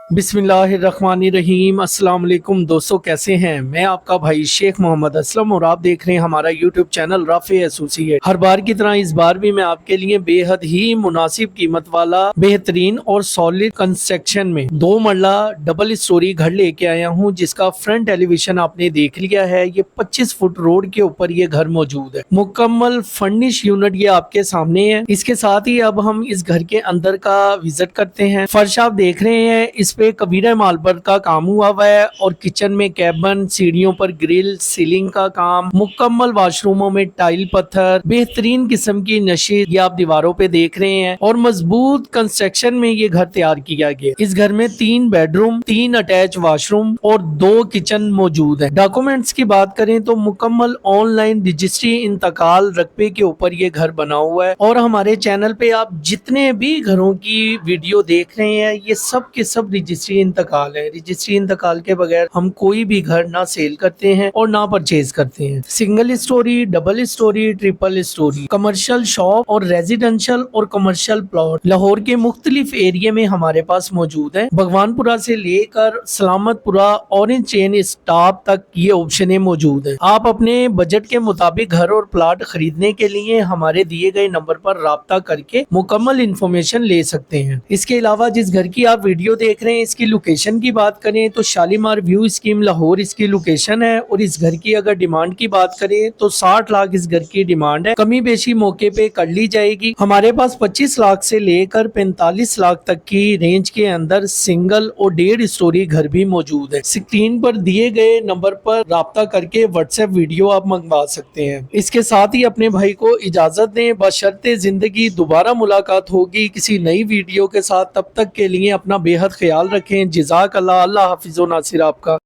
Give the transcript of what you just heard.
बिस्मिल्लाहिर्रहमानिर्रहीम। अस्सलाम वालेकुम दोस्तों, कैसे हैं? मैं आपका भाई शेख मोहम्मद असलम और आप देख रहे हैं हमारा यूट्यूब चैनल राफे एसोसिएट। हर बार की तरह इस बार भी मैं आपके लिए बेहद ही मुनासिब कीमत वाला बेहतरीन और सॉलिड कंस्ट्रक्शन में 2 मरला डबल स्टोरी घर लेके आया हूं, जिसका फ्रंट एलिवेशन आपने देख लिया है। ये 25 फुट रोड के ऊपर ये घर मौजूद है। मुकम्मल फर्निश यूनिट ये आपके सामने है। इसके साथ ही अब हम इस घर के अंदर का विजिट करते हैं। फर्श आप देख रहे हैं, इस पे कबीरा मार्बल का काम हुआ है और किचन में कैबन, सीढ़ियों पर ग्रिल, सीलिंग का काम, मुकम्मल वॉशरूमों में टाइल पत्थर, बेहतरीन किस्म की नशीद ये आप दीवारों पे देख रहे हैं और मजबूत कंस्ट्रक्शन में ये घर तैयार किया गया। इस घर में 3 बेडरूम, 3 अटैच वॉशरूम और 2 किचन मौजूद है। डॉक्यूमेंट्स की बात करें तो मुकम्मल ऑनलाइन रजिस्ट्री इंतकाल रकबे के ऊपर ये घर बना हुआ है। और हमारे चैनल पे आप जितने भी घरों की वीडियो देख रहे हैं, ये सब के सब रजिस्ट्री इंतकाल है। रजिस्ट्री इंतकाल के बगैर हम कोई भी घर ना सेल करते हैं और ना परचेज करते हैं। Single storey, double storey, triple storey, commercial shop और रेजिडेंशियल और कमर्शियल प्लॉट लाहौर के मुख्तलिफ एरिया में हमारे पास मौजूद है। भगवानपुरा से लेकर सलामतपुरा, ऑरेंज चेन स्टॉप तक ये ऑप्शन मौजूद है। आप अपने बजट के मुताबिक घर और प्लाट खरीदने के लिए हमारे दिए गए नंबर पर राब्ता करके मुकम्मल इंफॉर्मेशन ले सकते हैं। इसके अलावा जिस घर की आप वीडियो देख रहे हैं, इसकी लोकेशन की बात करें तो शालीमार व्यू स्कीम लाहौर इसकी लोकेशन है। और इस घर की अगर डिमांड की बात करें तो 60 लाख इस घर की डिमांड है। कमी बेशी मौके पे कर ली जाएगी। हमारे पास 25 लाख से लेकर 45 लाख तक की रेंज के अंदर सिंगल और 1.5 स्टोरी घर भी मौजूद है। स्क्रीन पर दिए गए नंबर पर राब्ता करके व्हाट्सएप वीडियो आप मंगवा सकते हैं। इसके साथ ही अपने भाई को इजाजत दें। बशर्ते जिंदगी दोबारा मुलाकात होगी किसी नई वीडियो के साथ। तब तक के लिए अपना बेहद ख्याल रखें। जज़ाक अल्लाह। अल्लाह हाफिज़ व नासिर आपका।